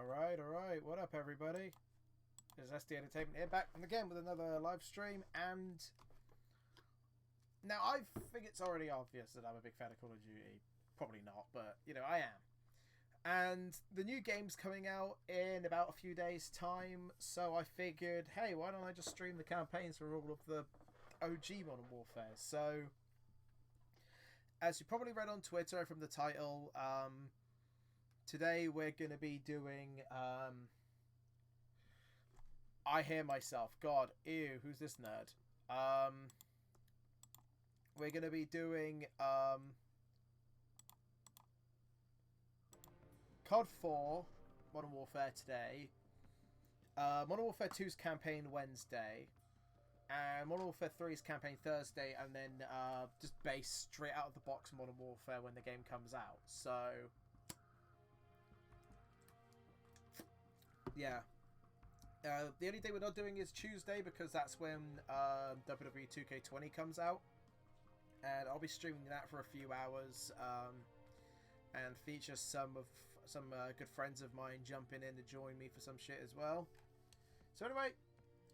Alright. What up, everybody? It's SD Entertainment here, back again with another live stream. And now I think it's already obvious that I'm a big fan of Call of Duty. Probably not, but you know, I am. And the new game's coming out in about a few days' time, so I figured, hey, why don't I just stream the campaigns for all of the OG Modern Warfare? So, as you probably read on Twitter from the title, today we're going to be doing, I hear myself, God, ew, who's this nerd? We're going to be doing, COD 4, Modern Warfare today, Modern Warfare 2's campaign Wednesday, and Modern Warfare 3's campaign Thursday, and then just base straight out of the box Modern Warfare when the game comes out. So, yeah. The only day we're not doing is Tuesday, because that's when WWE 2K20 comes out, and I'll be streaming that for a few hours, and feature some good friends of mine jumping in to join me for some shit as well. So anyway,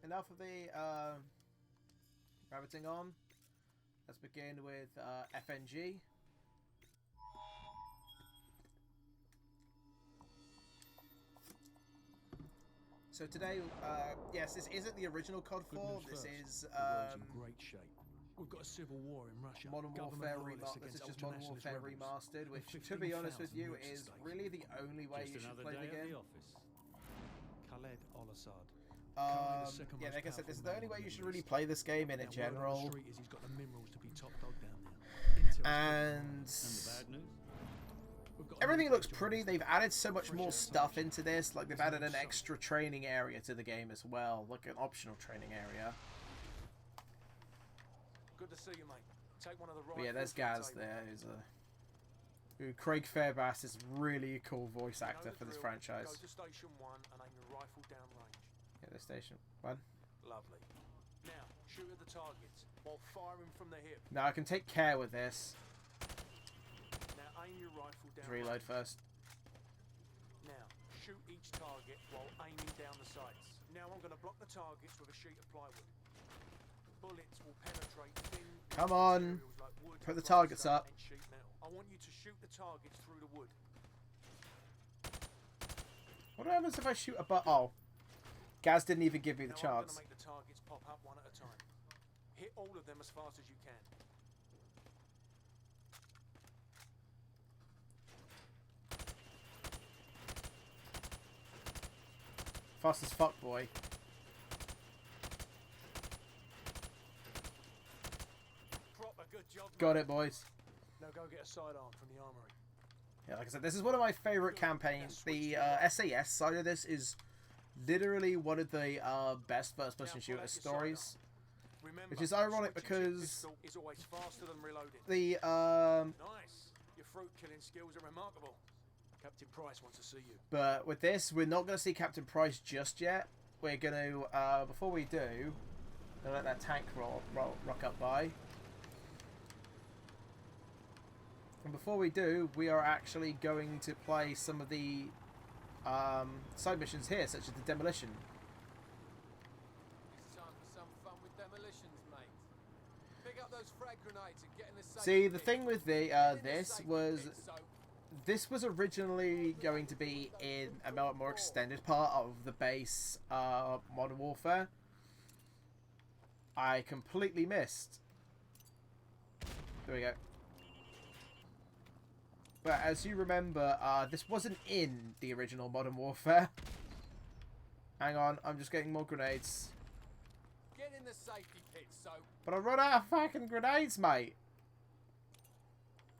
enough of the rabbiting on. Let's begin with FNG. So today, yes, this isn't the original COD 4. This is in great shape. We've got a civil war in Russia. Modern Warfare Remastered. This is just Modern Warfare Remastered, which, to be honest with you, is really the only way you should play the game. Khaled Al-Assad. Yeah, like I said, this is the only way you should really play this game in general. And everything looks pretty. They've added so much more stuff into this. Like, they've added an extra training area to the game as well, like an optional training area. Good to see you, mate. Take one of the but yeah, there's Gaz there, who Craig Fairbass is really a cool voice actor for this franchise. Go to station 1 and aim your rifle down range. Yeah, there's station 1. Lovely. Now, shoot at the targets while firing from the hip. Now I can take care with this. Now aim your rifle down. Let's reload first. Now, shoot each target while aiming down the sights. Now I'm going to block the targets with a sheet of plywood. Bullets will penetrate thin. Come on, like wood, put the targets up. And sheet metal. I want you to shoot the targets through the wood. What happens if I shoot a butt? Oh, Gaz didn't even give me the now chance. I'm going to make the targets pop up one at a time. Hit all of them as fast as you can. Fast as fuck, boy. Good job, got it, boys. Now go get a sidearm from the armory. Yeah, like I said, this is one of my favourite campaigns. The SAS side of this is literally one of the best first-person shooter stories. Remember, which is ironic because is always faster than reloading. The nice. Your fruit killing skills are remarkable. Captain Price wants to see you. But with this, we're not going to see Captain Price just yet. We're going to, before we do, we'll let that tank rock up by. And before we do, we are actually going to play some of the side missions here, such as the demolition. It's time for some fun with demolitions, mate. Pick up those frag grenades and get in the safety See, the pit. thing with the this was originally going to be in a more extended part of the base Modern Warfare. I completely missed. There we go. But as you remember, this wasn't in the original Modern Warfare. Hang on, I'm just getting more grenades. Get in the safety pit, so. But I run out of fucking grenades, mate.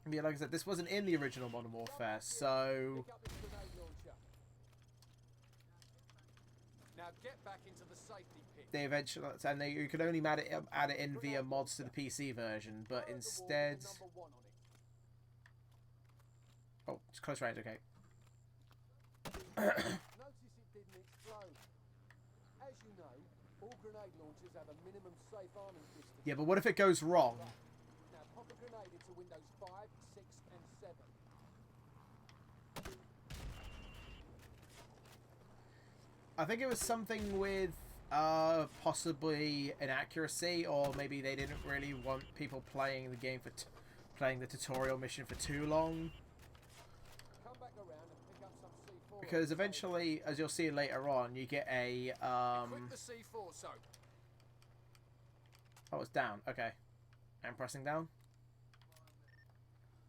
Yeah, like I said, this wasn't in the original Modern Warfare, so. Pick up this grenade launcher. Now get back into the safety pit. They eventually, and you could only add it in via mods to the PC version, but instead. Oh, it's close range, okay. Notice it didn't explode. As you know, all grenade launchers have a minimum safe arming distance. Yeah, but what if it goes wrong? Now pop a grenade into windows 5, 6, and 7. I think it was something with possibly inaccuracy, or maybe they didn't really want people playing the game for playing the tutorial mission for too long. Come back around and pick up some C4. Because eventually, as you'll see later on, you get a Equip the C4 soap. oh, it's down. Okay, I'm pressing down.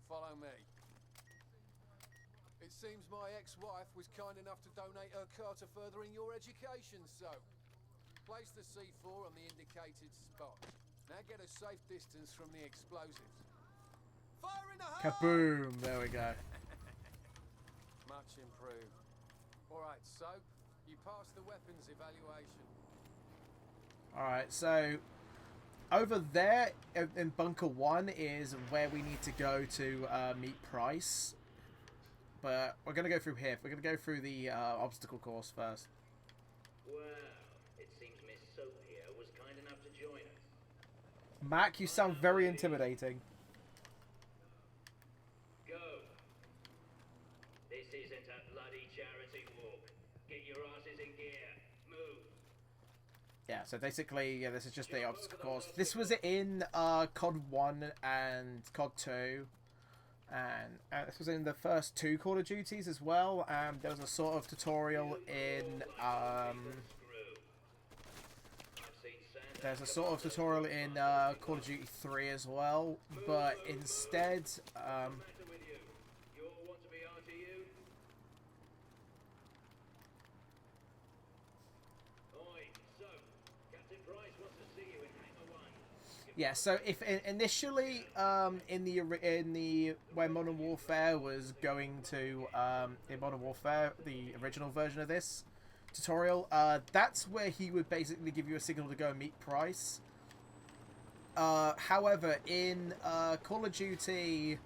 Follow me. It seems my ex-wife was kind enough to donate her car to furthering your education, so place the C4 on the indicated spot. Now get a safe distance from the explosives. Fire in the hole! Kaboom! There we go. Much improved. Alright, Soap, you passed the weapons evaluation. Alright, so over there in Bunker 1 is where we need to go to meet Price. But we're going to go through here. We're going to go through the obstacle course first. Well, it seems Miss Soap here was kind enough to join us. Mac, you sound very intimidating. Go. This isn't a bloody charity walk. Get your asses in gear. Move. Yeah, so basically, yeah, this is just the obstacle course. This was in COD 1 and COD 2. And this was in the first 2 Call of Duties as well. There was a sort of tutorial in there's a sort of tutorial in Call of Duty 3 as well, but instead yeah, so if initially in the when Modern Warfare was going to in Modern Warfare, the original version of this tutorial, that's where he would basically give you a signal to go and meet Price. However, in Call of Duty,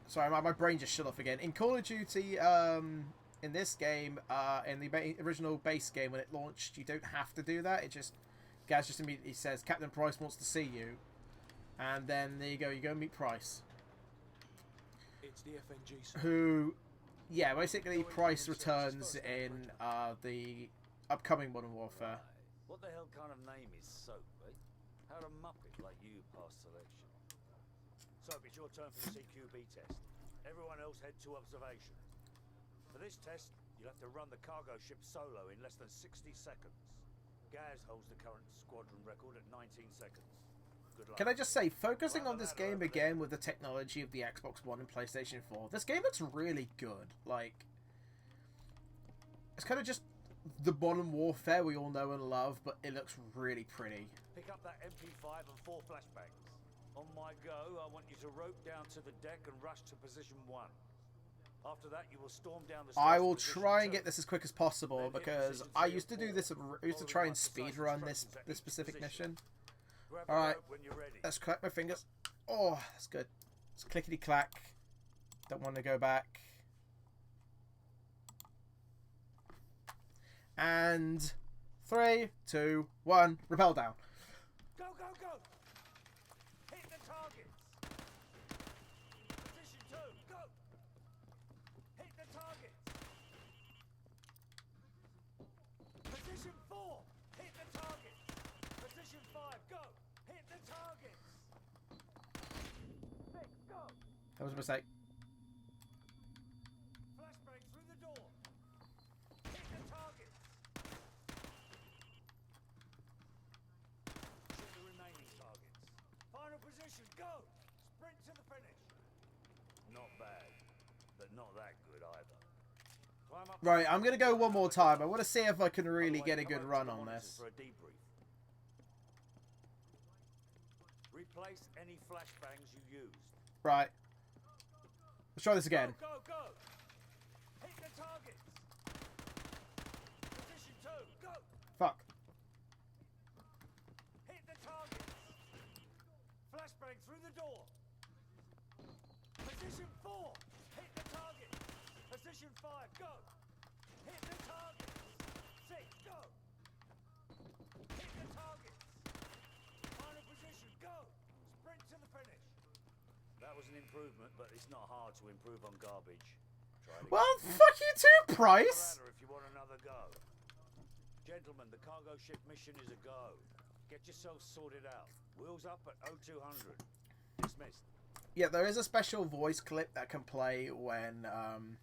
sorry, my brain just shut off again. In Call of Duty, in this game, in the original base game when it launched, you don't have to do that. It just Gaz just immediately says, Captain Price wants to see you. And then there you go meet Price. It's the FNG, sir. Who, yeah, basically Price returns in the upcoming Modern Warfare. What the hell kind of name is Soap, eh? How'd a muppet like you pass selection? Soap, it's your turn for the CQB test. Everyone else head to observation. For this test, you'll have to run the cargo ship solo in less than 60 seconds. Gaz holds the current squadron record at 19 seconds. Good luck. Can I just say, focusing on this game again with the technology of the Xbox One and PlayStation 4, this game looks really good. Like, it's kind of just the Modern Warfare we all know and love, but it looks really pretty. Pick up that MP5 and 4 flashbangs. On my go, I want you to rope down to the deck and rush to position 1. After that, you will storm down the stairs. I will try and get this as quick as possible because I used to do this. I used to try and speed run this specific mission. All right, let's clap my fingers. Oh, that's good. It's clickety clack. Don't want to go back. And 3, 2, 1, rappel down. Go, go, go! Hit the targets! Position 2, go! Hit the targets! Position 4, hit the targets! Position 5, go! Hit the targets! 6, go! That was a mistake. Flashbang through the door! Hit the targets! Shoot the remaining targets. Final position, go! Sprint to the finish. Not bad, but not that good either. Climb up. Right, I'm going to go one more time. I want to see if I can really get a good run on this. For a debrief. Replace any flashbangs you used. Right. Let's try this again. Go, go, go! Hit the targets! Position 2, go! Fuck. Hit the targets! Flashbang through the door! Position 4, hit the target! Position 5, go! Hit the targets! 6, go! Hit the targets! Final position, go! Sprint to the finish! That was an improvement, but it's not hard to improve on garbage. try it Well, again. fuck you too, Price! Ladder if you want another go. Gentlemen, the cargo ship mission is a go. Get yourselves sorted out. Wheels up at 0200. Dismissed. Yeah, there is a special voice clip that can play when, I'm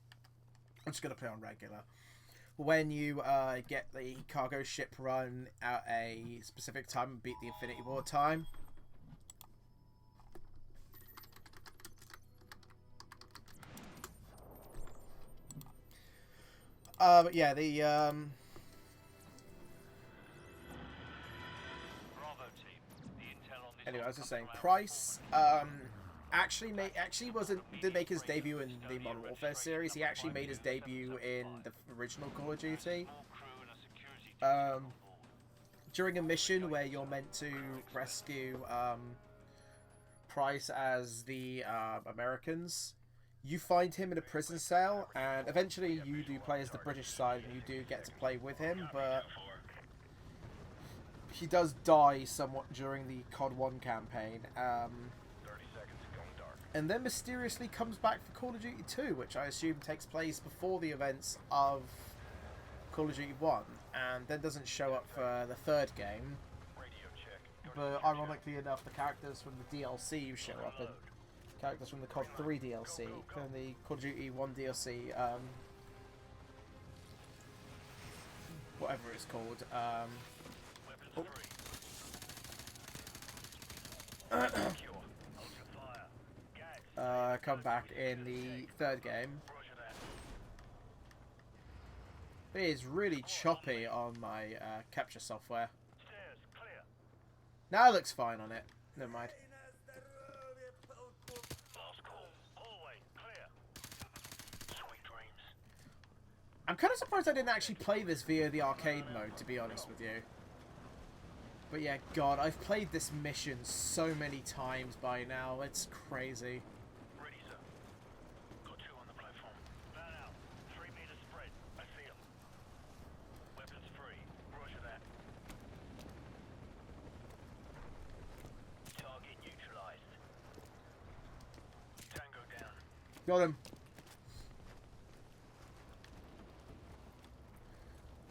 just going to play on regular. When you get the cargo ship run at a specific time and beat the Infinity War time. But yeah, the Bravo team. The intel on this anyway, I was just saying, come from Price actually did make his debut in the Modern Warfare series. He actually made his debut in the original Call of Duty. small crew and a security team on board. During a mission where you're meant to rescue Price as the Americans, you find him in a prison cell, and eventually you do play as the British side, and you do get to play with him, but he does die somewhat during the COD 1 campaign, 30 seconds going dark. and then mysteriously comes back for Call of Duty 2, which I assume takes place before the events of Call of Duty 1, and then doesn't show up for the third game. Radio check. But ironically enough, the characters from the DLC show up, and characters from the COD 3 DLC, and the Call of Duty 1 DLC, whatever it's called, Weapons oh. free. Secure. Ultra fire. Gas. come back in the third game. Roger that. It is really choppy on my capture software. Stairs clear. Now it looks fine on it. Never mind. Last call. Hallway clear. Sweet dreams. I'm kind of surprised I didn't actually play this via the arcade mode, to be honest with you. But yeah, God, I've played this mission so many times by now. It's crazy. Ready, sir. Got two on the platform. Van out. 3 meters spread. I see 'em. Weapons free. Roger that. Target neutralized. Tango down. Got him.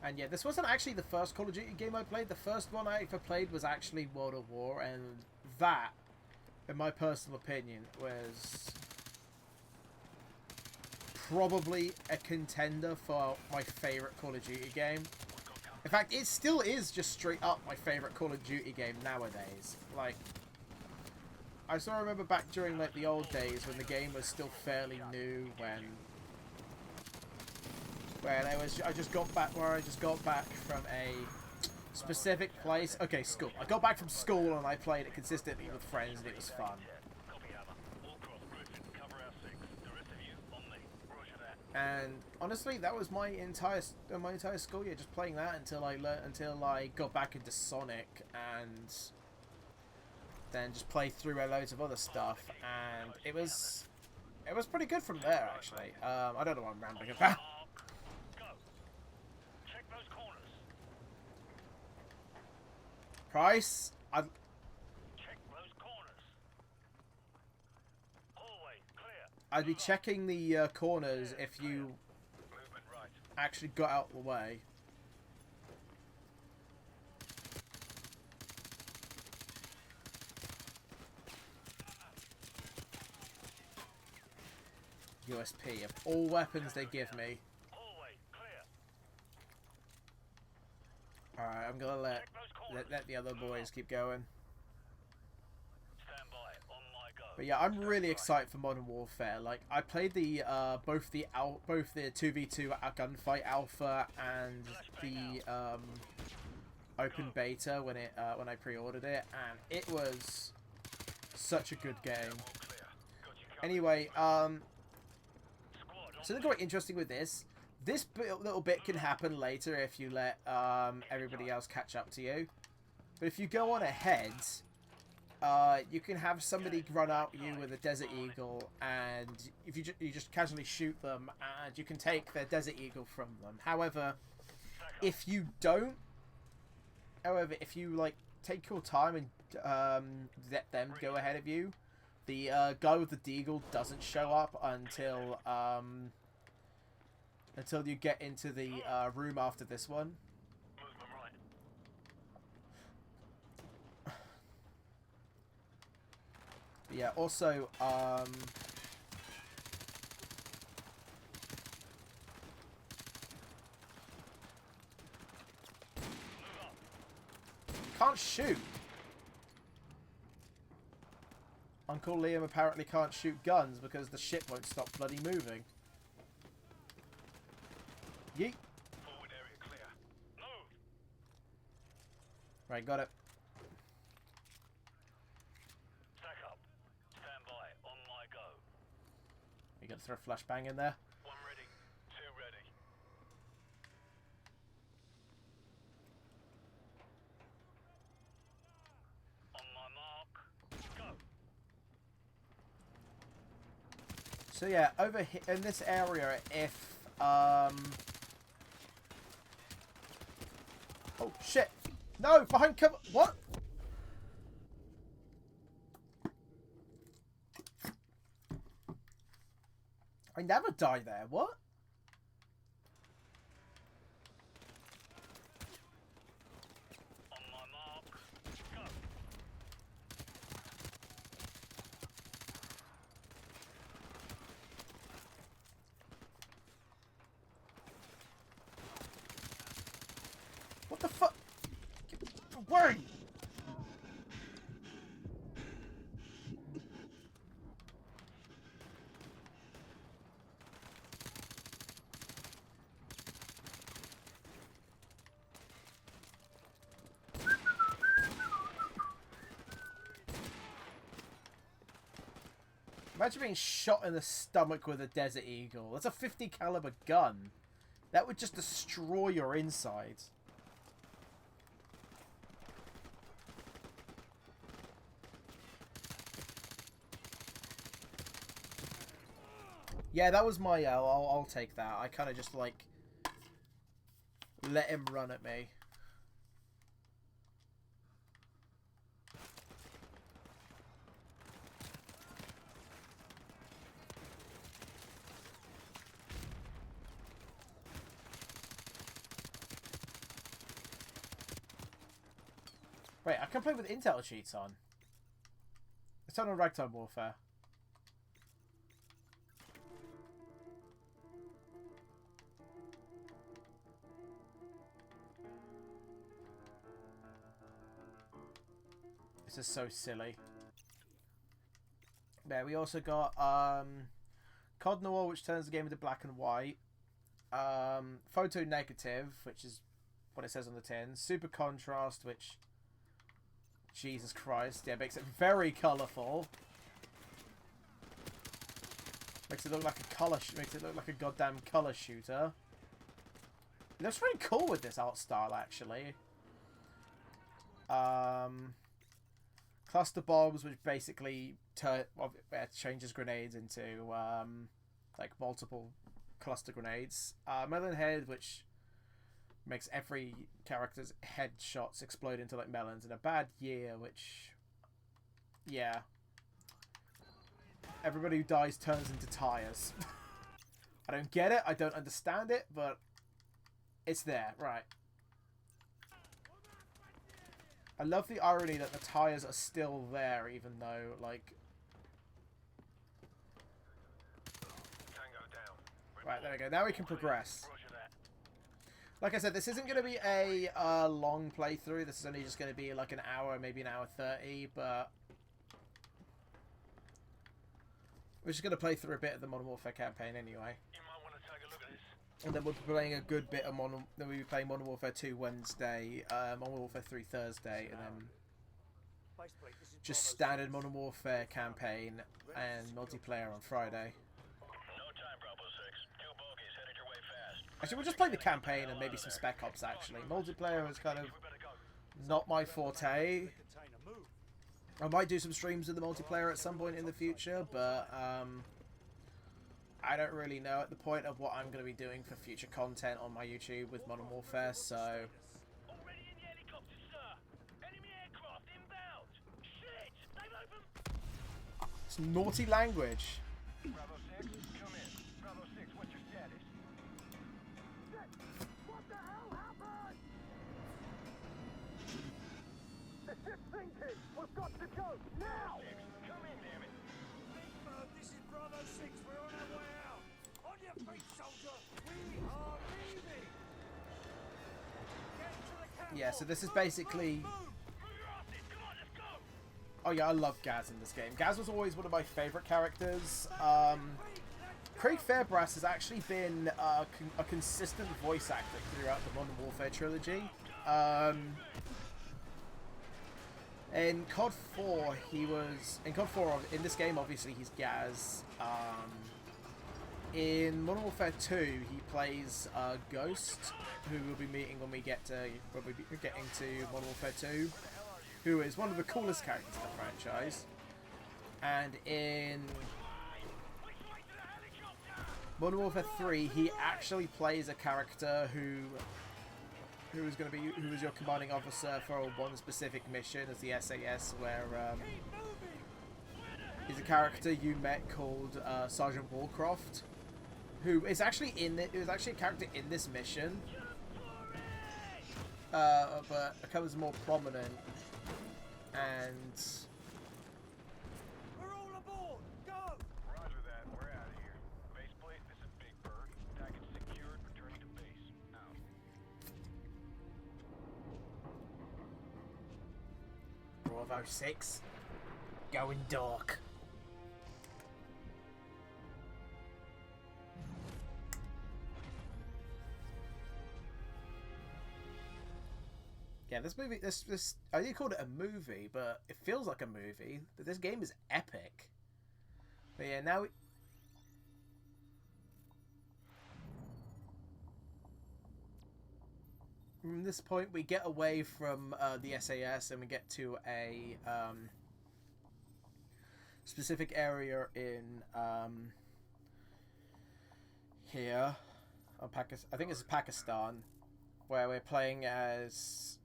And yeah, this wasn't actually the first Call of Duty game I played. The first one I ever played was actually World of War, and that, in my personal opinion, was probably a contender for my favourite Call of Duty game. In fact, it still is just straight up my favourite Call of Duty game nowadays. Like, I still remember back during like the old days when the game was still fairly new, I just got back from a specific place. Okay, school. I got back from school and I played it consistently with friends, and it was fun. Copy, Hammer. All cross Griffin. Cover our 6. The rest of you on me. Roger that. And honestly, that was my entire school year, just playing that until I got back into Sonic, and then just played through loads of other stuff, and it was pretty good from there actually. I don't know what I'm rambling about. Go. Check those corners. Price, Check those corners. Hallway clear. I'd be checking the corners if you Movement right. actually got out of the way. USP of all weapons they give me. Hallway clear. Alright, I'm gonna Check those corners. let the other boys keep going. Stand by. On my go. But yeah, I'm really excited for Modern Warfare. Like, I played the both the 2v2 gunfight alpha and the open beta when I pre-ordered it, and it was such a good game. All clear. Got you covered. Anyway, Squad something quite interesting with this. This little bit can happen later if you let everybody else catch up to you. But if you go on ahead, you can have somebody run out you with a Desert Eagle, and if you just casually shoot them, and you can take their Desert Eagle from them. However, if you like take your time and let them go ahead of you, the guy with the Deagle doesn't show up until until you get into the room after this one. Movement right. But yeah, also, can't shoot. Uncle Liam apparently can't shoot guns because the ship won't stop bloody moving. Yeet. Forward area clear. Move! Right, got it. Stack up. Stand by. On my go. You gotta throw a flashbang in there. One ready. Two ready. On my mark. Go. So yeah, over here in this area, if oh shit! No, behind cover. What? I never die there. What? On my mark. Go. What the fuck? Where? Imagine being shot in the stomach with a Desert Eagle. That's a 50 caliber gun. That would just destroy your insides. Yeah, that was my I'll take that. I kind of just like let him run at me. Wait, I can play with intel cheats on. It's on Ragtime Warfare. This is so silly. Yeah, we also got COD Noir, which turns the game into black and white. Photo negative, which is what it says on the tin. Super contrast, which, Jesus Christ, yeah, makes it very colourful. Makes it look like a makes it look like a goddamn colour shooter. It looks pretty cool with this art style, actually. Cluster bombs, which basically changes grenades into like multiple cluster grenades. Melon head, which makes every character's headshots explode into like melons. And a bad year, which, yeah, everybody who dies turns into tires. I don't get it. I don't understand it, but it's there, right? I love the irony that the tires are still there, even though, like... Right, there we go. Now we can progress. Like I said, this isn't going to be a long playthrough. This is only just going to be like an hour, maybe an hour 30, but... we're just going to play through a bit of the Modern Warfare campaign anyway. You might want to take a look at this. And then we'll be playing a good bit of Modern... then we'll be playing Modern Warfare 2 Wednesday, Modern Warfare 3 Thursday, and then just standard Modern Warfare campaign and multiplayer on Friday. No time, Bravo 6. Two bogeys headed your way fast. Actually, we'll just play the campaign and maybe some Spec Ops, actually. Multiplayer is kind of not my forte. I might do some streams of the multiplayer at some point in the future, but I don't really know at the point of what I'm going to be doing for future content on my YouTube with Modern Warfare, so... Already in the helicopter, sir. Enemy aircraft inbound. Shit! They've opened. It's naughty language. Bravo 6, come in. Bravo 6, what's your status? Now! Come in, damn it. Big Bird, this is Bravo 6. We're on our way out. On your feet, soldier. We are leaving. Get to the catwalk. Yeah, so this is Move, basically... move, move. We're off this. Come on, let's go. Oh yeah, I love Gaz in this game. Gaz was always one of my favourite characters. Craig Fairbrass has actually been a consistent voice actor throughout the Modern Warfare trilogy. In COD 4, in this game, obviously, he's Gaz. In Modern Warfare 2, he plays Ghost, who we'll be meeting when we get to Modern Warfare 2, who is one of the coolest characters in the franchise. And in Modern Warfare 3, he actually plays a character who is your commanding officer for one specific mission as the SAS, where he's a character you met called Sergeant Warcroft, who is actually a character in this mission, but becomes more prominent. And We're all aboard. Go. Roger that. We're out of here. Faceplate, this is Big Bird. Package secured. Returning to base. Out. Bravo 6 going dark. Yeah, this movie, this I did call it a movie, but it feels like a movie. But this game is epic. But yeah, now from this point we get away from the SAS and we get to a specific area in here, I think it's Pakistan, where we're playing as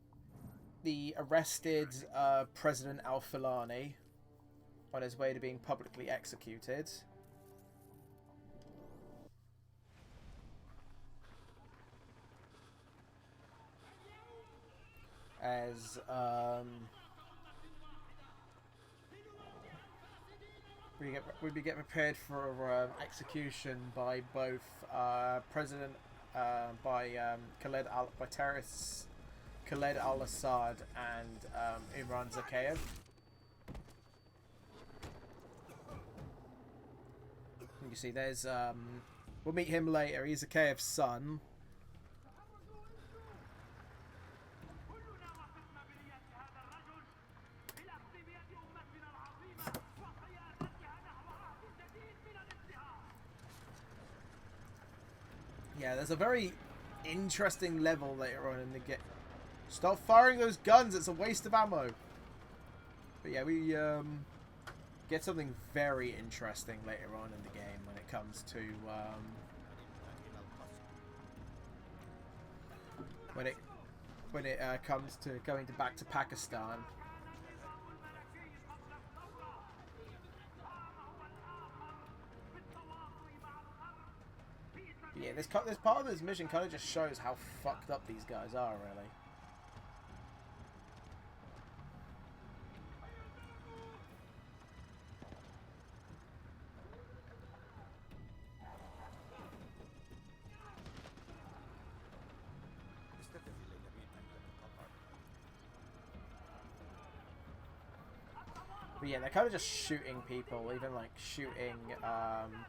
the arrested President Al-Fulani on his way to being publicly executed. As we get prepared for execution by both terrorists Khaled al-Assad and Imran Zakhaev. You see, there's we'll meet him later. He's Zakhaev's son. Yeah, there's a very interesting level later on in the game. Stop firing those guns, it's a waste of ammo. But yeah, we get something very interesting later on in the game when it comes to when it comes to going back to Pakistan. Yeah, this part of this mission kind of just shows how fucked up these guys are, really. But yeah, they're kind of just shooting people, even like shooting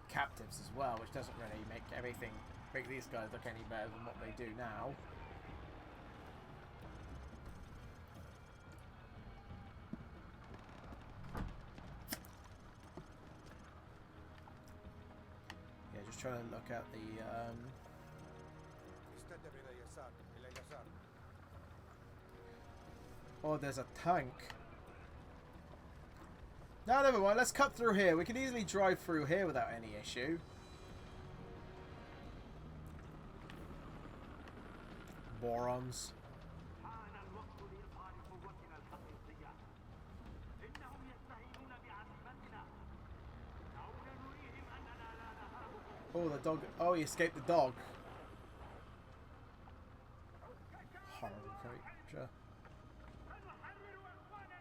captives as well, which doesn't really make these guys look any better than what they do now. Yeah, just trying to look at the oh, there's a tank. No, never mind. Let's cut through here. We can easily drive through here without any issue. Morons. Oh, the dog. Oh, he escaped the dog. Horrible creature.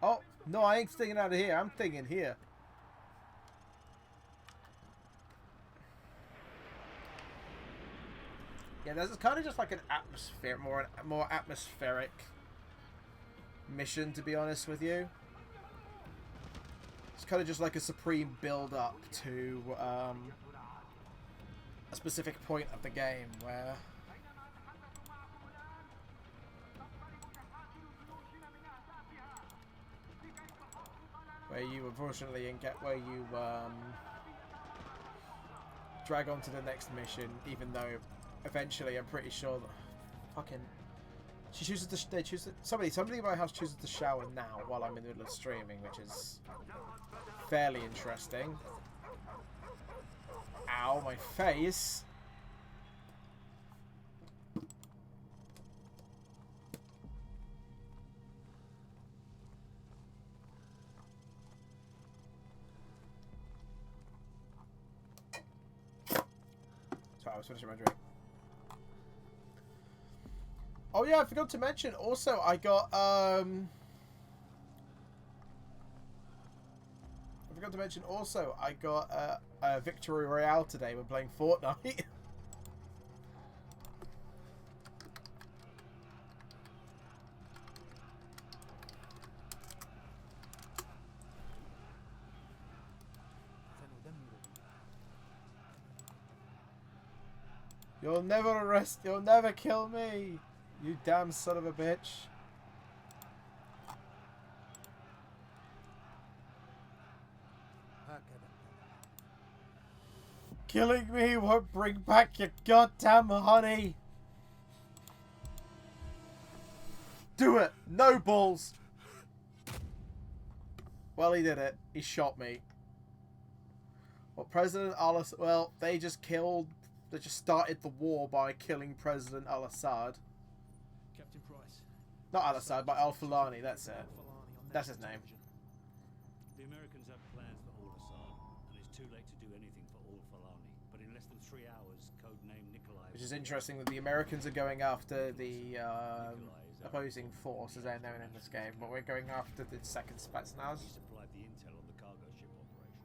Oh, No, I ain't stinging out of here. I'm stinging here. Yeah, this is kind of just like an atmosphere, more atmospheric mission, to be honest with you. It's kind of just like a supreme build-up to a specific point of the game where you unfortunately where you drag on to the next mission, even though eventually I'm pretty sure that fucking somebody in my house chooses to shower now while I'm in the middle of streaming, which is fairly interesting. Ow, my face. Sorry, I was finishing my drink. Oh yeah, I forgot to mention. Also, I got I got a victory royale today when playing Fortnite. You'll never kill me, you damn son of a bitch. Killing me won't bring back your goddamn honey. Do it. No balls. Well, he did it. He shot me. Well, President Al-Assad... Well, they just started the war by killing President Al-Assad. Captain Price. Not Al-Assad, but Al-Fulani. That's it. That's his name. The Americans have plans for Al-Assad, and it's too late to do anything for Al-Fulani. But in less than 3 hours, codename Nikolai... Which is interesting that the Americans are going after the opposing force, as they're known in this game, but we're going after the second Spetsnaz. He supplied the intel on the cargo ship operation.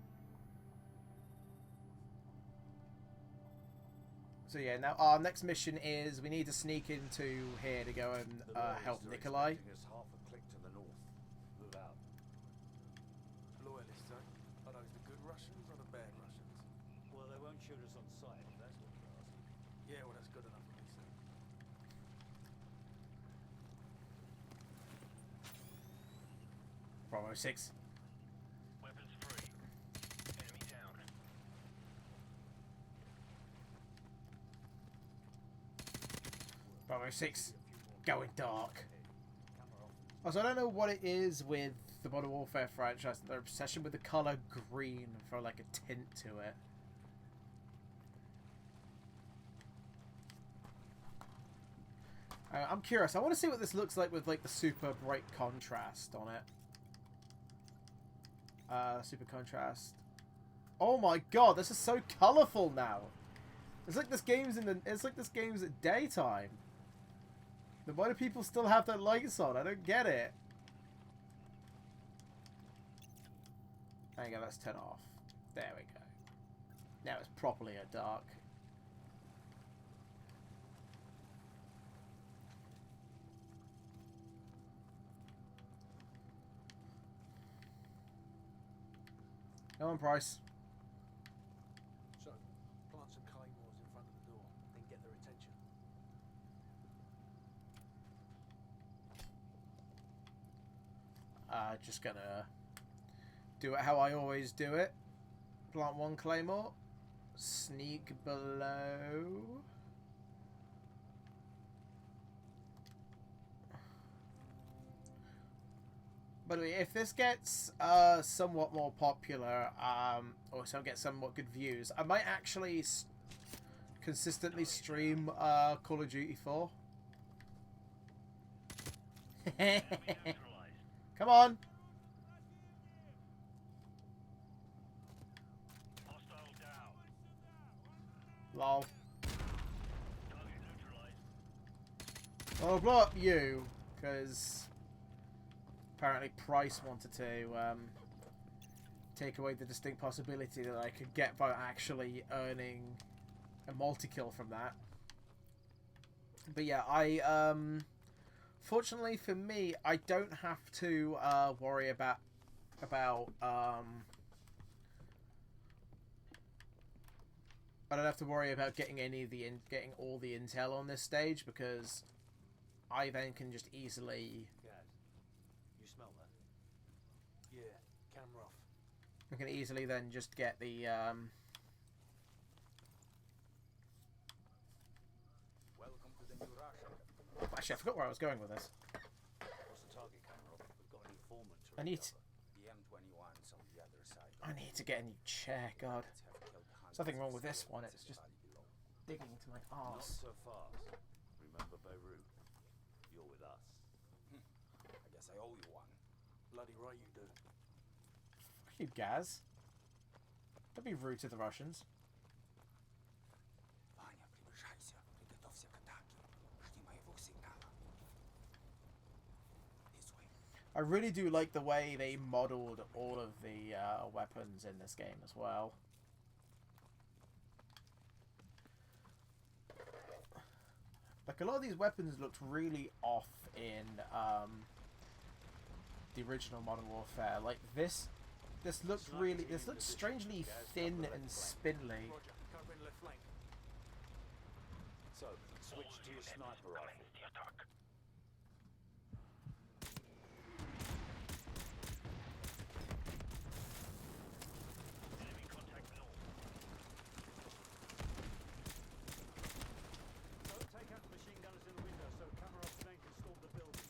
So yeah, now our next mission is we need to sneak into here to go and help Nikolai. Half a click to the north. Move out. Loyalists, eh? Are those the good Russians or the bad Russians? Well, they won't shoot us on sight, if that's what you're asking. Yeah, well, that's good enough for me, sir. Bravo 6. Weapons free. Enemy down. Bravo 6. Going dark. Also, I don't know what it is with the Modern Warfare franchise, their obsession with the colour green for like a tint to it. I'm curious. I want to see what this looks like with like the super bright contrast on it. Super contrast. Oh my god, this is so colourful now. It's like this game's at daytime. Then why do people still have their lights on? I don't get it. There you go, let's turn off. There we go. Now it's properly at dark. Come on, Price. So, plant some claymores in front of the door, then get their attention. Just gonna do it how I always do it. Plant one claymore. Sneak below. By the way, if this gets somewhat more popular, or so gets somewhat good views, I might actually consistently stream Call of Duty 4. Come on! Hostile down. Lol. Target neutralized. I'll blow up you, because apparently Price wanted to take away the distinct possibility that I could get by actually earning a multi-kill from that. But yeah, fortunately for me, I don't have to worry about I don't have to worry about getting getting all the intel on this stage, because I then can just easily. Gaz, you smell that? Yeah, camera off. I can easily then just get the. Welcome to the new Russia. Actually, I forgot where I was going with this. What's the target, Kamarov? We've got an informant to I need. recover. The M21's on the other side. I need to get a new chair. God, there's nothing wrong with this one. It's just digging into my Not arse. so fast. Remember Beirut? You're with us. I guess I owe you one. Bloody right you do. Fuck you, Gaz. Don't be rude to the Russians. Ваня, приближайся. Приготовься к атаке. Жди моего сигнала. This way. I really do like the way they modelled all of the weapons in this game as well. Like, a lot of these weapons looked really off in the original Modern Warfare. Like this looked strangely thin and spindly. Roger, covering left flank. So, switch to your sniper rifle. Enemy contact north. Don't take out the machine gunners in the window so Kamarov's men can storm the building.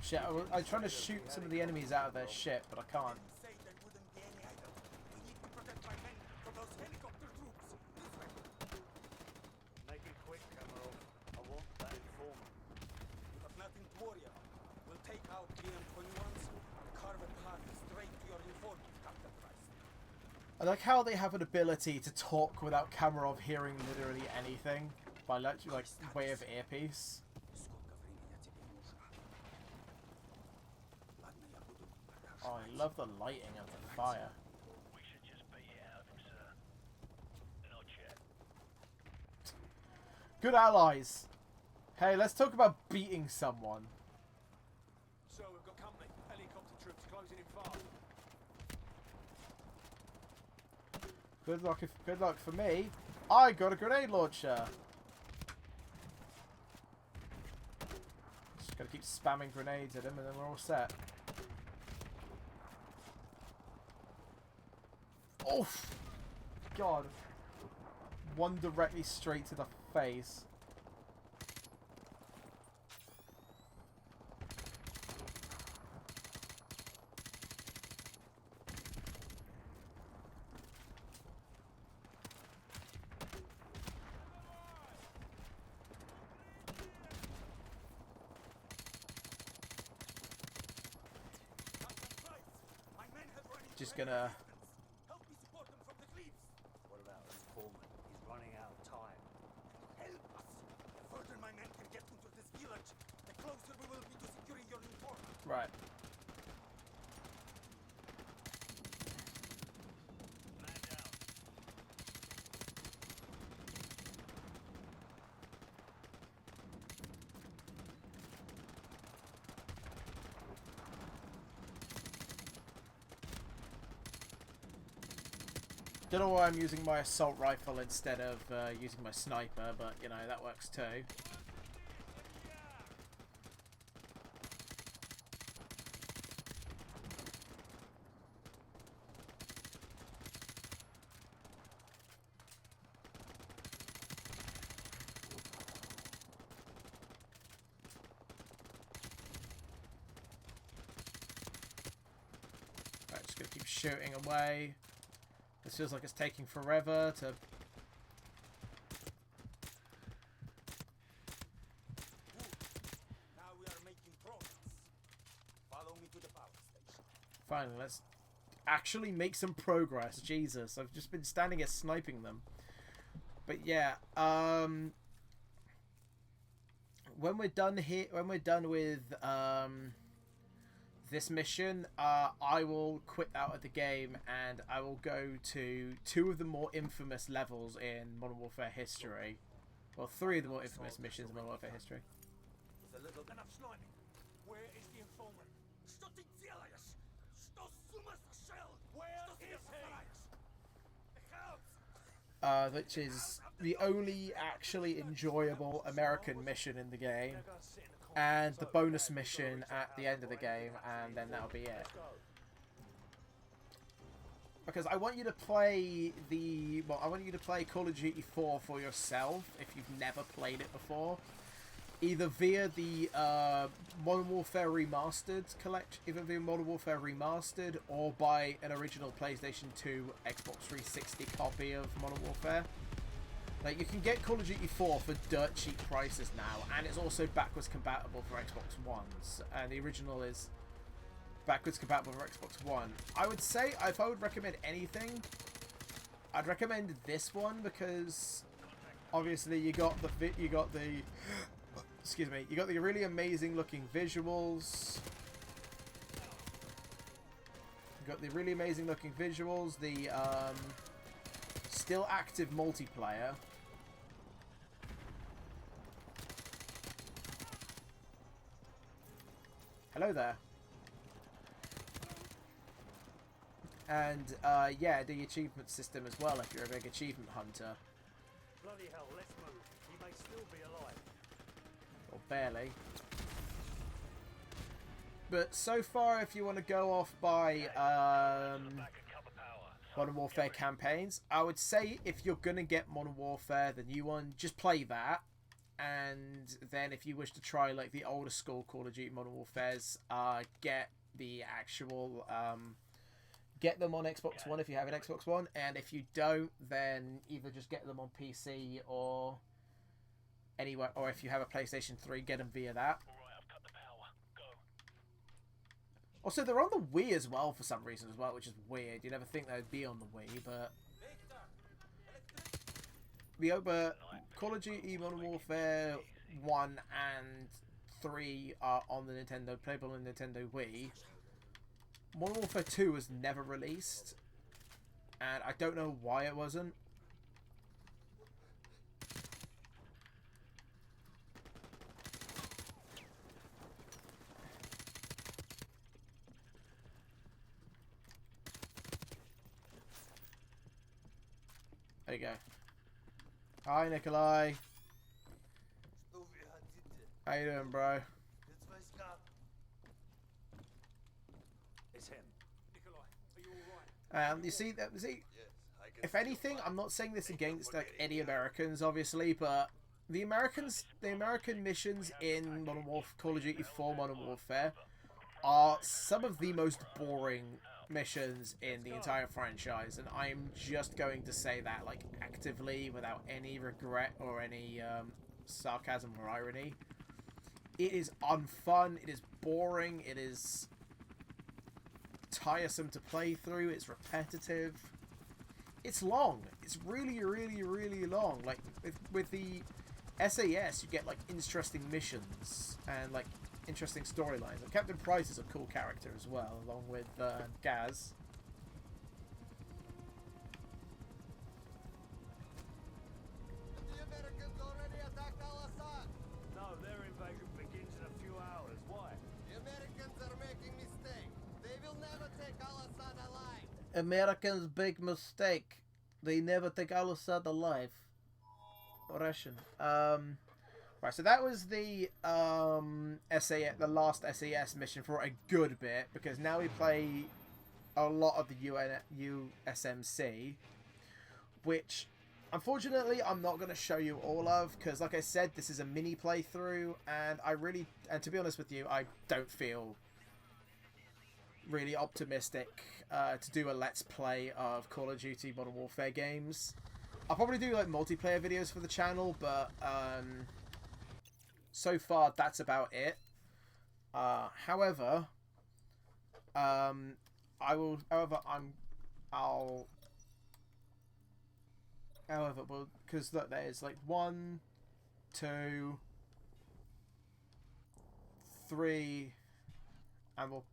Shit, I was trying to shoot some of the enemies out of their ship, but I can't. Make it quick, Kamarov. I want that informant. You have nothing to worry about. We'll take out the M21s and carve a path straight to your informant, Captain Price. I like how they have an ability to talk without Kamarov hearing literally anything by like way of earpiece. Сколько времени я тебе нужно? Ладно, я буду Oh, I love the lighting of the fire. We should just beat it out of him, sir. Not yet. Good allies. Hey, let's talk about beating someone. So we've got company. Helicopter troops closing in fast. Good luck for me. I got a grenade launcher. Just gotta keep spamming grenades at him, and then we're all set. Oh, God! One directly straight to the face. Just gonna. help me support them from the cliffs. What about an informant? He's running out of time. Help us. The further my men can get into this village, the closer we will be to securing your informant. Right. Man down. Don't know why I'm using my assault rifle instead of using my sniper, but you know, that works too. Right, just gonna keep shooting away. This feels like it's taking forever to... Now we are making Finally, let's actually make some progress. Jesus, I've just been standing here sniping them. But yeah, when we're done here, when we're done with this mission, I will quit out of the game and I will go to 2 of the more infamous levels in Modern Warfare history. Well, 3 of the more infamous missions in Modern Warfare history. With a little Enough sniping. Where is the informant? Что ты делаешь? Что с ума сошел? Where is he? The house! Which is the only actually enjoyable American mission in the game, and the bonus mission at the end of the game, and then that'll be it. Because I want you to play I want you to play Call of Duty 4 for yourself if you've never played it before, either via the Modern Warfare Remastered collection, either via Modern Warfare Remastered, or by an original PlayStation 2, Xbox 360 copy of Modern Warfare. Like, you can get Call of Duty 4 for dirt cheap prices now, and it's also backwards compatible for Xbox Ones, and the original is backwards compatible for Xbox One. I would say, if I would recommend anything, I'd recommend this one, because obviously you got the excuse me, you got the really amazing looking visuals. You got the really amazing looking visuals, the still active multiplayer. Hello there. And yeah, the achievement system as well if you're a big achievement hunter. Bloody hell, let's move. He may still be alive. Or barely. But so far, if you want to go off by Modern Warfare campaigns, I would say if you're going to get Modern Warfare, the new one, just play that. And then if you wish to try like the older school Call of Duty Modern Warfares, get the actual... get them on Xbox One if you have an Xbox One, and if you don't, then either just get them on PC or anywhere, or if you have a PlayStation 3, get them via that. Also, they're on the Wii as well for some reason as well, which is weird. You never think they'd be on the Wii, but Call of Duty Modern Warfare 1 and 3 are on the Nintendo, playable on the Nintendo Wii. Modern Warfare 2 was never released, and I don't know why it wasn't. There you go. Hi, Nikolai. How you doing, bro? It's him. Nikolai, are you all right? You see, if anything, I'm not saying this against like any Americans, obviously, but the American missions in Call of Duty 4 Modern Warfare are some of the most boring missions in the entire franchise, and I'm just going to say that like actively, without any regret or any sarcasm or irony. It is unfun. It is boring. It is tiresome to play through. It's repetitive. It's long. It's really, really, really long. Like with the SAS, you get like interesting missions and like interesting storylines. And Captain Price is a cool character as well, along with Gaz. The Americans already attacked Al-Assad. No, their invasion begins in a few hours. Why? The Americans are making mistake. They will never take Al-Assad alive. Americans' big mistake. They never take Al-Assad alive. Russian. Right, so that was the SAS, the last SAS mission for a good bit, because now we play a lot of the USMC, which unfortunately I'm not going to show you all of, because like I said, this is a mini playthrough, and to be honest with you, I don't feel really optimistic to do a let's play of Call of Duty Modern Warfare games. I'll probably do like multiplayer videos for the channel, but so far that's about it. However, I will. However, However, well, because look, there's like 1, 2, 3, and we'll.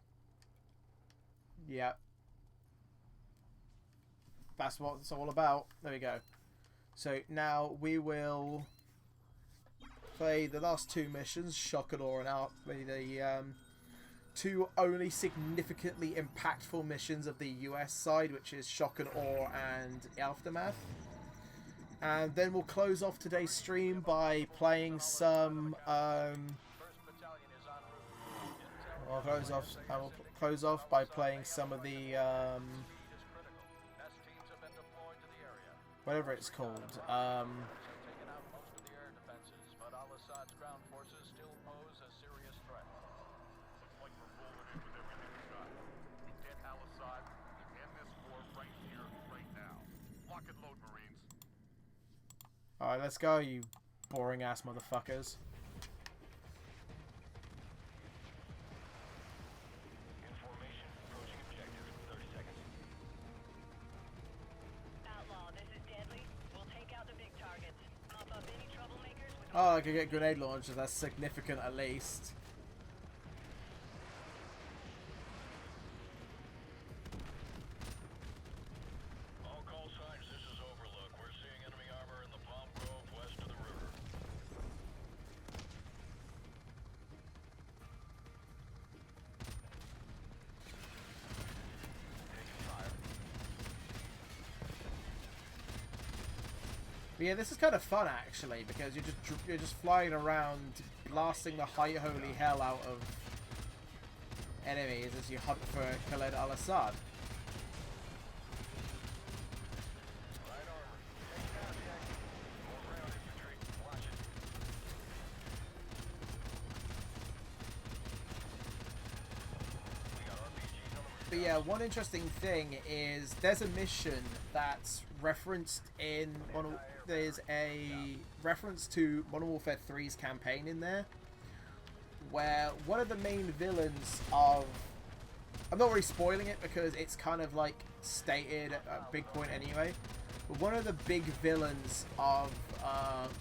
Yeah. That's what it's all about. There we go. So now we will play the last 2 missions, Shock and Awe, and out the 2 only significantly impactful missions of the US side, which is Shock and Awe and Aftermath. And then we'll close off today's stream by playing some. We'll close off by playing some of the whatever it's called. Alright, let's go, you boring ass motherfuckers. Information approaching objective. 30 seconds. Outlaw, this is Deadly. We'll take out the big targets. Pop up any troublemakers with... Oh, I could get grenade launchers. That's significant at least. All call signs, this is Overlook. We're seeing enemy armor in the Palm Grove west of the river. Taking fire. But yeah, this is kind of fun actually, because you're just flying around, blasting the high holy hell out of enemies as you hunt for Khaled al-Assad. Right armor. Taking out the exit. More ground infantry. Watch it. We got RPGs on the roof. But yeah, one interesting thing is there's a mission that's referenced in there's a reference to Modern Warfare 3's campaign in there, where one of the main villains of... I'm not really spoiling it because it's kind of like stated at a big point anyway, but one of the big villains of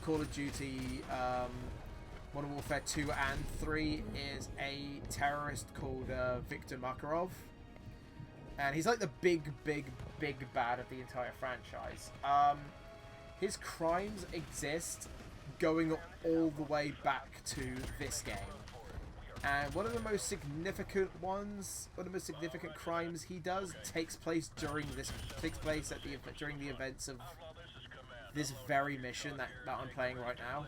Call of Duty Modern Warfare 2 and 3 is a terrorist called Viktor Makarov. And he's like the big bad of the entire franchise. His crimes exist going all the way back to this game. And one of the most significant crimes he does takes place during during the events of this very mission that I'm playing right now.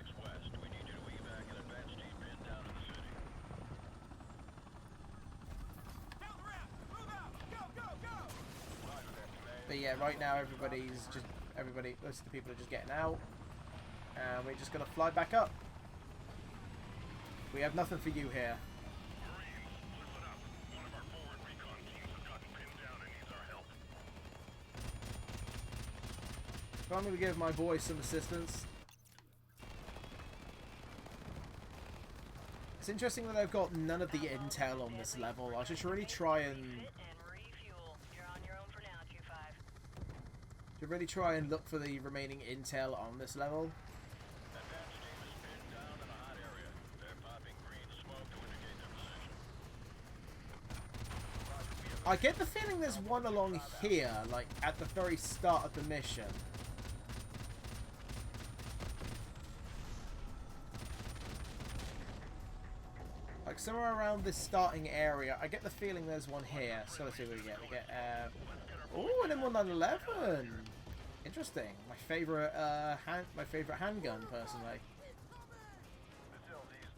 But yeah, right now most of the people are just getting out, and we're just gonna fly back up. We have nothing for you here. Listen up. One of our forward recon teams has gotten pinned down and needs our help. So I'm gonna give my boy some assistance. It's interesting that I've got none of the intel on this level. I should really try and look for the remaining intel on this level. Advanced team is pinned down in a hot area. They're popping green smoke to indicate their position. I get the feeling there's one along here, like at the very start of the mission. Like somewhere around this starting area. I get the feeling there's one here. So let's see what we get. We get oh, an M1911. Interesting. My favorite handgun, personally.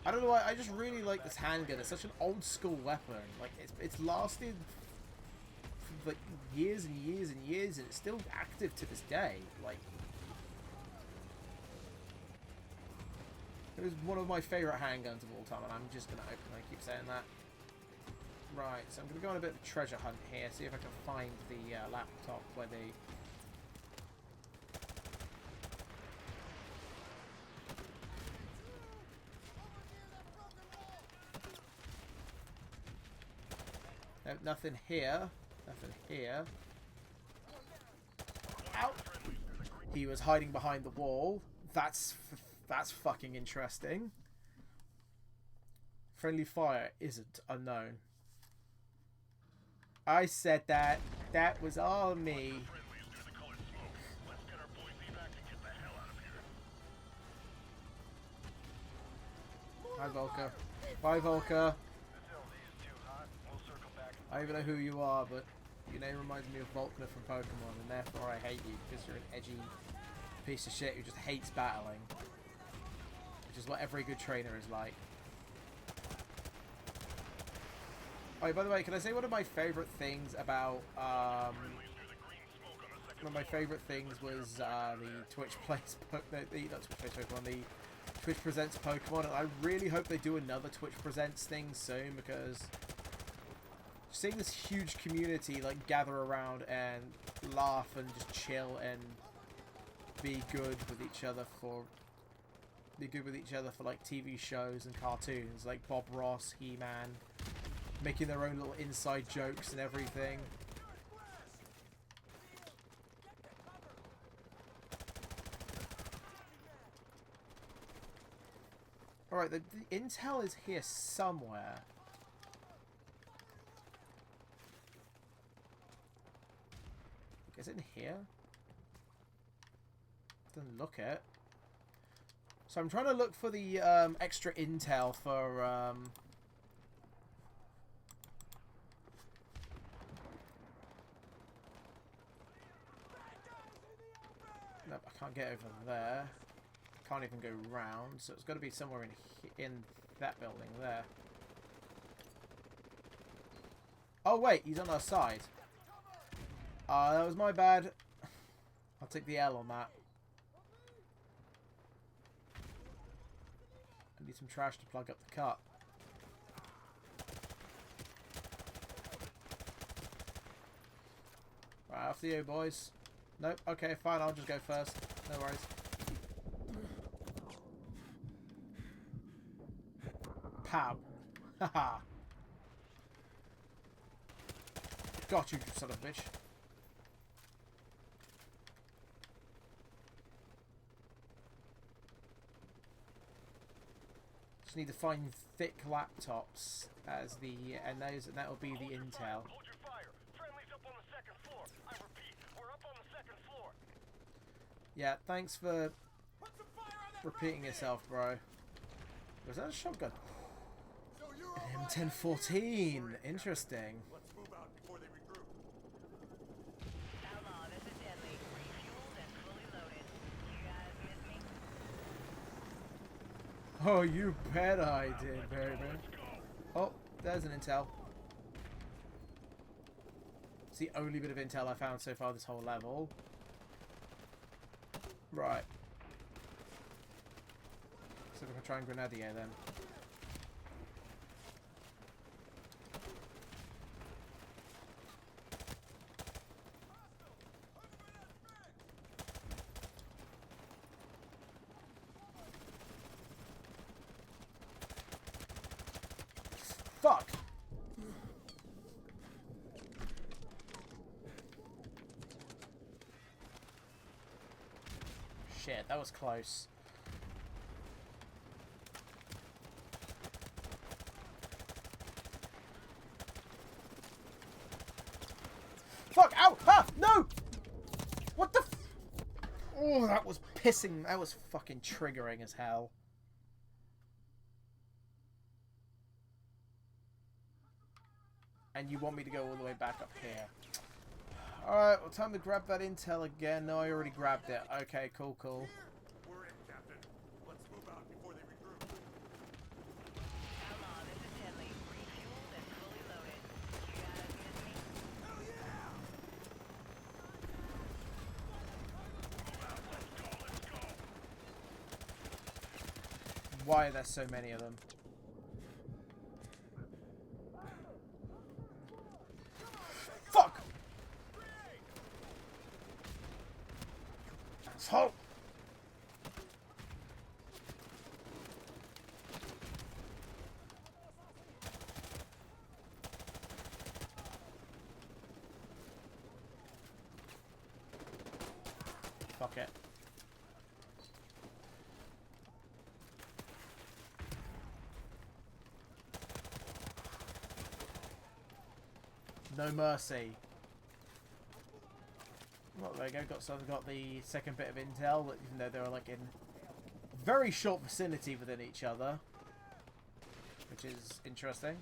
I don't know why. I just really like this handgun. It's such an old school weapon. Like it's lasted for like years and years and years, and it's still active to this day. Like it was one of my favorite handguns of all time, and I'm just gonna keep saying that. Right, so I'm gonna go on a bit of a treasure hunt here, see if I can find the laptop where the... Nope, nothing here. Nothing here. Ow! He was hiding behind the wall. That's fucking interesting. Friendly fire isn't unknown. I said that. That was all me. Hi, Volker. Bye, Volker. I don't even know who you are, but your name reminds me of Volkner from Pokemon, and therefore I hate you, because you're an edgy piece of shit who just hates battling. Which is what every good trainer is like. Oh, by the way, can I say one of my favourite things about, one of my favourite things was, the Twitch plays, not Twitch plays Pokemon, the Twitch presents Pokemon, and I really hope they do another Twitch presents thing soon, because seeing this huge community, like, gather around and laugh and just chill and be good with each other for, like, TV shows and cartoons, like Bob Ross, He-Man, making their own little inside jokes and everything. Alright, the intel is here somewhere. Is it in here? Doesn't look it. So I'm trying to look for the extra intel for nope, I can't get over there. Can't even go round, so it's got to be somewhere in that building there. Oh wait, he's on our side. That was my bad. I'll take the L on that. I need some trash to plug up the cut. Right, after you, boys. Nope, okay, fine, I'll just go first. No worries. Pow. Haha. Got you, son of a bitch. Just need to find thick laptops as the and that will be the intel. Hold your fire. Friendly's up on the second floor. I repeat, we're up on the second floor. Yeah, thanks for repeating yourself, bro. Was that a shotgun? M1014. Interesting. Let's move out before they regroup. Outlaw, this is Deadly. Refueled and fully loaded. You guys miss me? Oh, you bet I did, baby. Oh, there's an intel. It's the only bit of intel I found so far this whole level. Right. So we can try and Grenadier then. Fuck! Shit, that was close. Fuck! Ow! Ah! No! What the f— oh, that was pissing. That was fucking triggering as hell. And you want me to go all the way back up here. Alright, well, time to grab that intel again. No, I already grabbed it. Okay, cool, cool. We're in, Captain. Let's move out before they regroup. Outlaw, this is Deadly. Refueled and fully loaded. You guys miss me? Why are there so many of them? Fuck! Asshole! it. No mercy. Well, there you go. Got the second bit of intel, even though they're like in very short vicinity within each other, which is interesting.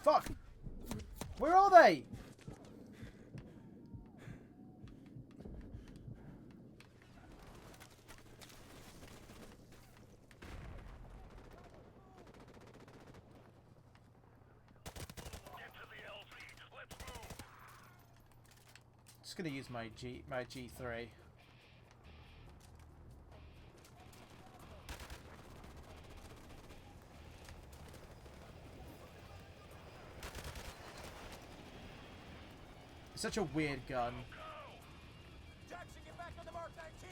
Fuck! Where are they? Just gonna use my G3. It's such a weird gun. Jackson, get back on the Mark 19!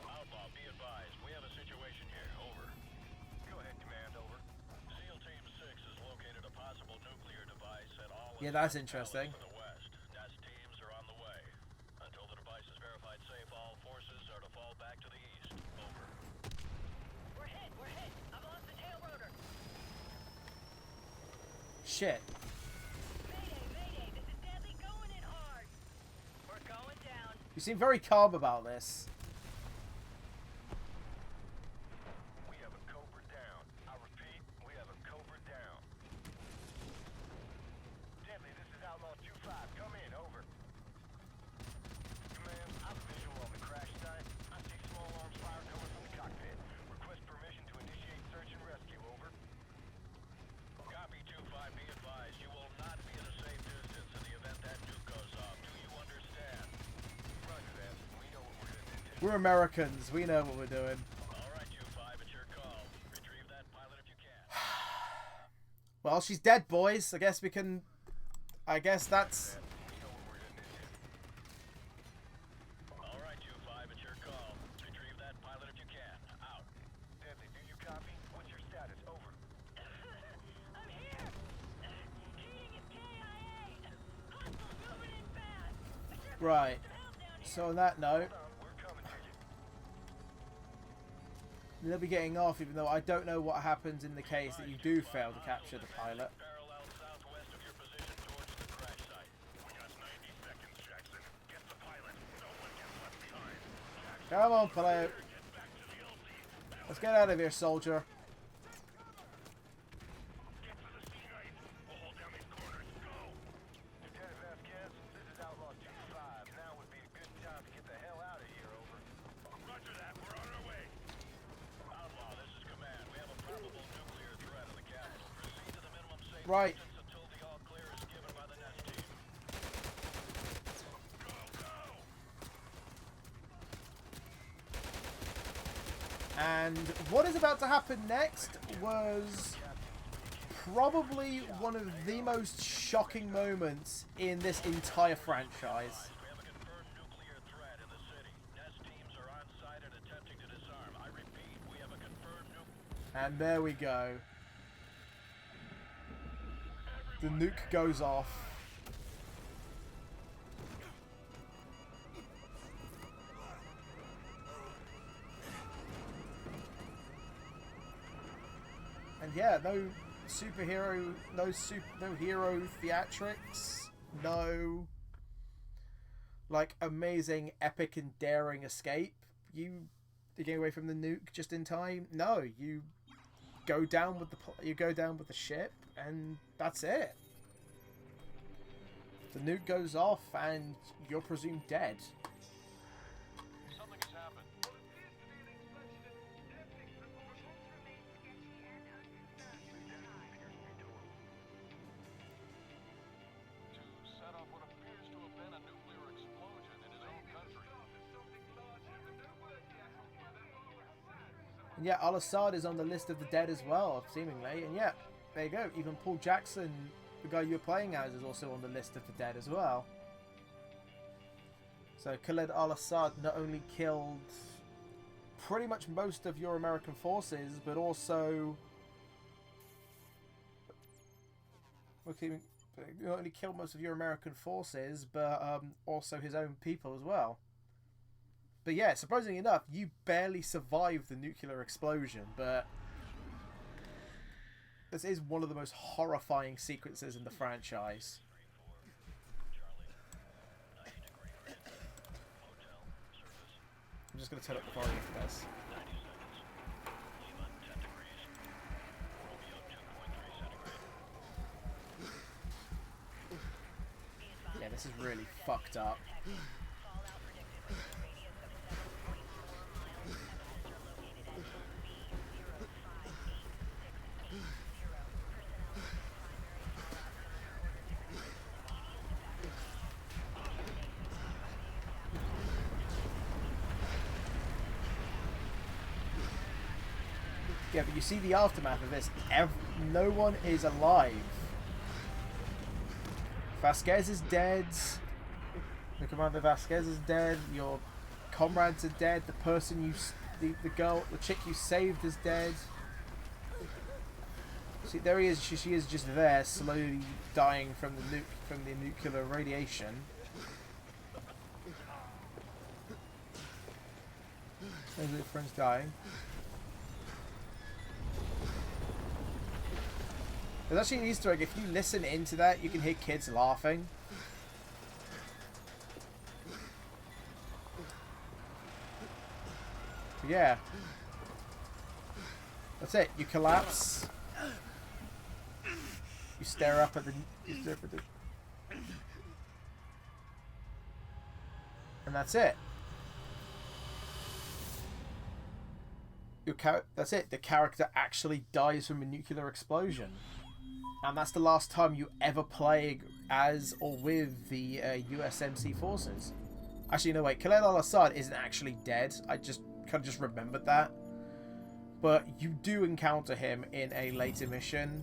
Outlaw, be advised. We have a situation here. Over. Go ahead, Command. Over. SEAL Team 6 has located a possible nuclear device at all. Yeah, that's interesting. To the west. NEST teams are on the way. Until the device is verified safe, all forces are to fall back to the east. Over. We're hit. We're hit. I've lost the tail rotor. Shit. You seem very calm about this. We have a Cobra down. I repeat, we have a Cobra down. Deadly, this is Outlaw 2-5. Come in, over. Command, I'm visual on the crash site. I see small arms fire coming from the cockpit. Request permission to initiate search and rescue, over. Copy 2-5, be advised. You will not be at a safe distance in the event that nuke goes off. Do you understand? Roger that. We know what we're gonna do. We're Americans. We know what we're doing. Alright, U-5, it's your call. Retrieve that pilot if you can. Well, she's dead, boys. I guess we can... I guess that's... We know what we're gonna do. Alright, U-5, it's your call. Retrieve that pilot if you can. Out. Deadly, do you copy? What's your status? Over. I'm here. Keating is KIA. Hostiles moving in fast. Right. So on that note, We're coming to you. they'll be getting off, even though I don't know what happens in the case that you do fail to capture the pilot. Parallel southwest of your position towards the crash site. We got 90 seconds, Jackson. Get the pilot. No one gets left behind. Jackson, Come on, pilot. get back to the LZ. Let's get out of here, soldier. Get to the C9. We'll hold down these corners. Go. Lieutenant Vasquez, this is Outlaw 2-5. Now would be a good time to get the hell out of here, over. Roger that. We're on our way. Outlaw, this is command. We have a probable nuclear threat in the capital. Proceed to the minimum safe Right. distance until the all clear is given by the NEST team. Go, go. And what is about to happen next was probably one of the most shocking moments in this entire franchise. We have a confirmed nuclear threat in the city. NEST teams are on site and attempting to disarm. I repeat, we have a confirmed nuclear. And there we go. The nuke goes off. And yeah, no superhero, no hero theatrics, no like amazing, epic, and daring escape. You get away from the nuke just in time. No, you go down with the ship, and that's it. The nuke goes off, and you're presumed dead. Something has happened. To set off what appears to have been a nuclear explosion in his own country. And yeah, Al-Assad is on the list of the dead as well, seemingly. And yeah, there you go. Even Paul Jackson, the guy you're playing as, is also on the list of the dead as well. So Khaled Al-Assad not only killed pretty much most of your American forces, but also not only killed most of your American forces, but also his own people as well. But yeah, surprisingly enough, you barely survived the nuclear explosion, but this is one of the most horrifying sequences in the franchise. I'm just going to turn up the volume for this. Yeah, this is really fucked up. Yeah, but you see the aftermath of this. No one is alive. Vasquez is dead. The Commander Vasquez is dead. Your comrades are dead. The person the girl, the chick you saved is dead. See, there he is. She is just there, slowly dying from the nuclear radiation. There's her friends dying. There's actually an Easter egg. If you listen into that, you can hear kids laughing. So yeah. That's it. You collapse. You stare up at the... And that's it. That's it. The character actually dies from a nuclear explosion. And that's the last time you ever play as or with the USMC forces. Actually, no, wait. Khaled al-Assad isn't actually dead. I just kind of just remembered that. But you do encounter him in a later mission.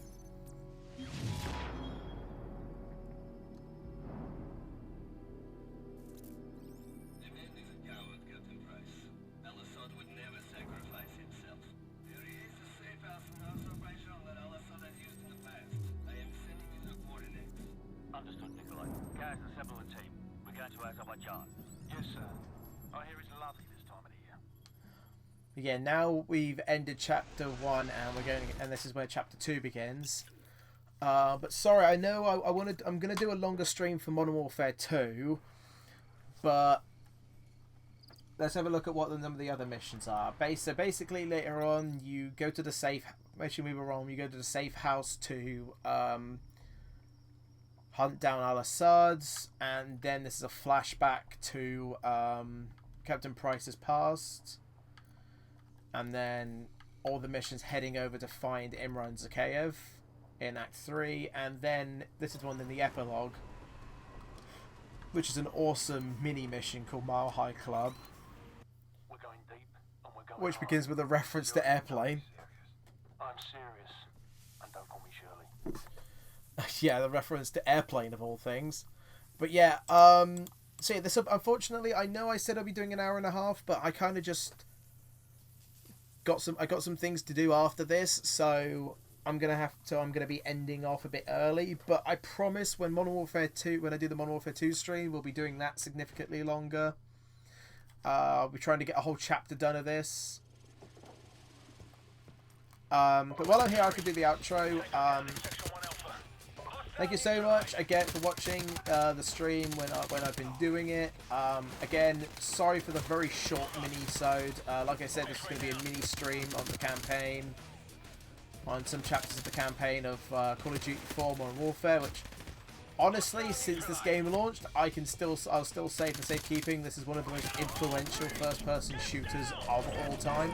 Yeah, now we've ended chapter 1 and this is where chapter 2 begins. But sorry, I know I'm gonna do a longer stream for Modern Warfare 2, but let's have a look at what some of the other missions are. So basically later on you go to the safe you go to the safe house to hunt down Al-Assad's, and then this is a flashback to Captain Price's past. And then all the missions heading over to find Imran Zakhaev in Act 3. And then this is one in the epilogue, which is an awesome mini mission called Mile High Club. We're going deep and we're going which hard. begins with a reference to Airplane. I'm serious. And don't call me Shirley. Yeah, the reference to Airplane of all things. But yeah, so yeah, this unfortunately, I know I said I'd be doing an hour and a half, but I kind of just I got some things to do after this, so I'm gonna be ending off a bit early. But I promise when I do the Modern Warfare 2 stream, we'll be doing that significantly longer. We're trying to get a whole chapter done of this. But while I'm here, I can do the outro. Thank you so much again for watching the stream when I've been doing it. Again, sorry for the very short mini-sode. Like I said, this is going to be a mini-stream on the campaign, on some chapters of the campaign of Call of Duty 4 Modern Warfare, which, honestly, since this game launched, I'll still say for safekeeping, this is one of the most influential first-person shooters of all time.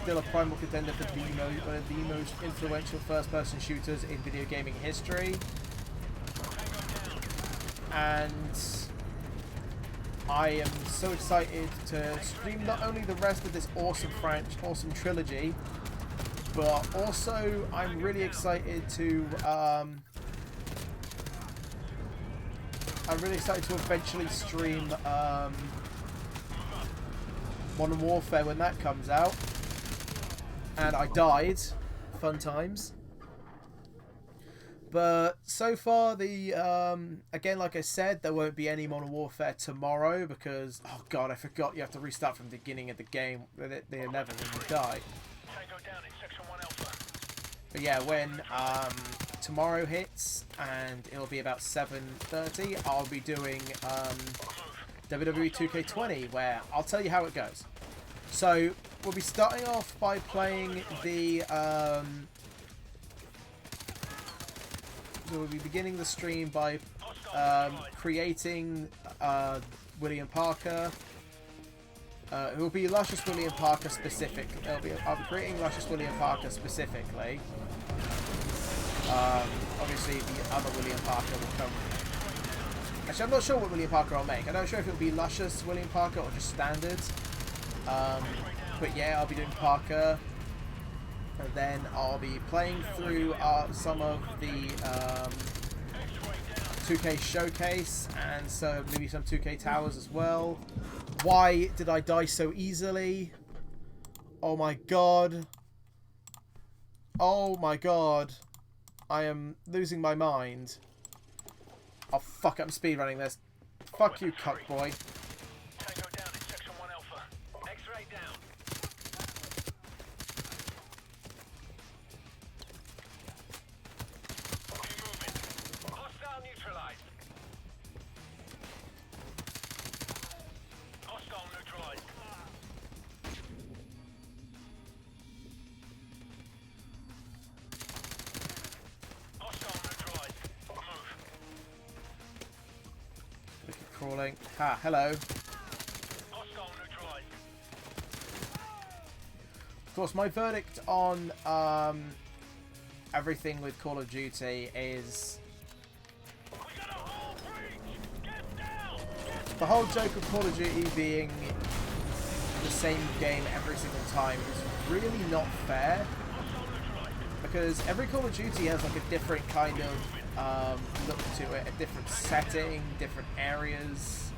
Still a primal contender for one of the most influential first-person shooters in video gaming history. And I am so excited to stream not only the rest of this awesome trilogy, but also I'm really excited to eventually stream Modern Warfare when that comes out. And I died. Fun times. But so far, the again, like I said, there won't be any Modern Warfare tomorrow because, oh god, I forgot you have to restart from the beginning of the game. The 11 when you die. But yeah, when tomorrow hits and it'll be about 7:30, I'll be doing WWE 2K20, where I'll tell you how it goes. So we'll be starting off by playing the. We'll be beginning the stream by creating William Parker. It will be Luscious William Parker specific. I'll be creating Luscious William Parker specifically. Obviously, the other William Parker will come. Actually, I'm not sure what William Parker I'll make. I'm not sure if it'll be Luscious William Parker or just standard. But yeah, I'll be doing Parker. And then I'll be playing through some of the 2K showcase and so maybe some 2K towers as well. Why did I die so easily? Oh my god. Oh my god. I am losing my mind. Oh fuck, I'm speedrunning this. Fuck you, cuckboy. Crawling. Ha, hello. Of course, my verdict on everything with Call of Duty is the whole joke of Call of Duty being the same game every single time is really not fair, because every Call of Duty has like a different kind of look to it, a different setting, different areas,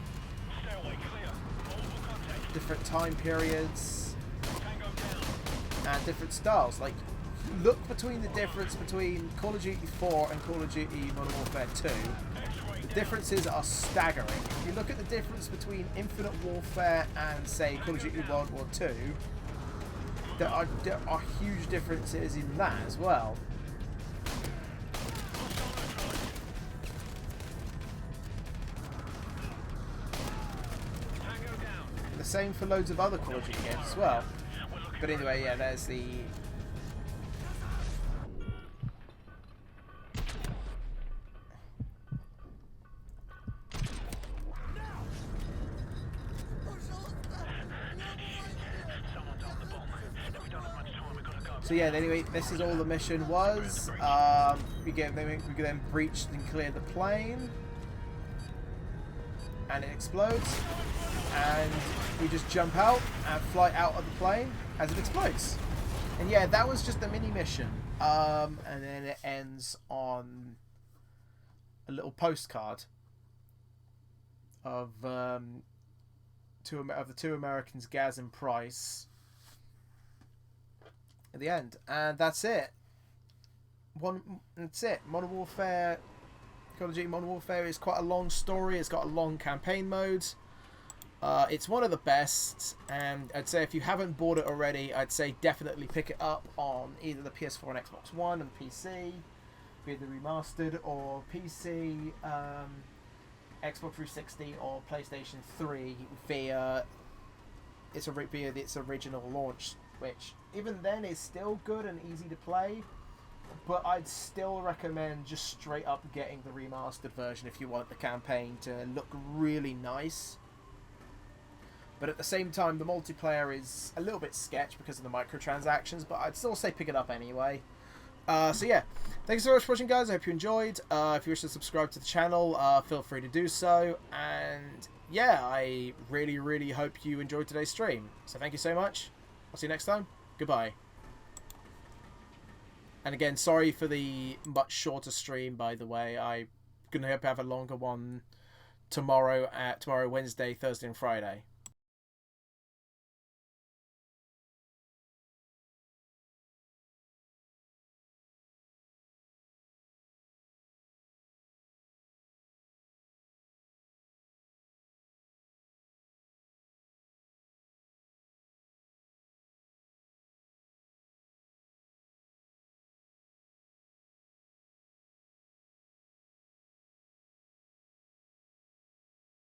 different time periods, and different styles. Like, look between the difference between Call of Duty 4 and Call of Duty Modern Warfare 2. The differences are staggering. If you look at the difference between Infinite Warfare and, say, Call of Duty World War 2, there are huge differences in that as well. The same for loads of other Call of Duty games as well. But anyway, yeah, there's the... So yeah, anyway, this is all the mission was. We then breached and cleared the plane. And it explodes. And we just jump out and fly out of the plane as it explodes. And yeah, that was just the mini mission. And then it ends on a little postcard of the two Americans, Gaz and Price, at the end. And that's it. That's it. Modern Warfare, Call of Duty Modern Warfare is quite a long story. It's got a long campaign mode. It's one of the best, and I'd say if you haven't bought it already, I'd say definitely pick it up on either the PS4 and Xbox One and PC, be it the Remastered, or PC, Xbox 360 or PlayStation 3 via its original launch, which even then is still good and easy to play. But I'd still recommend just straight up getting the Remastered version if you want the campaign to look really nice. But at the same time, the multiplayer is a little bit sketch because of the microtransactions, but I'd still say pick it up anyway. So yeah, thanks so much for watching, guys. I hope you enjoyed. If you wish to subscribe to the channel, feel free to do so. And yeah, I really, really hope you enjoyed today's stream. So thank you so much. I'll see you next time. Goodbye. And again, sorry for the much shorter stream, by the way. I'm going to have a longer one tomorrow, Wednesday, Thursday and Friday.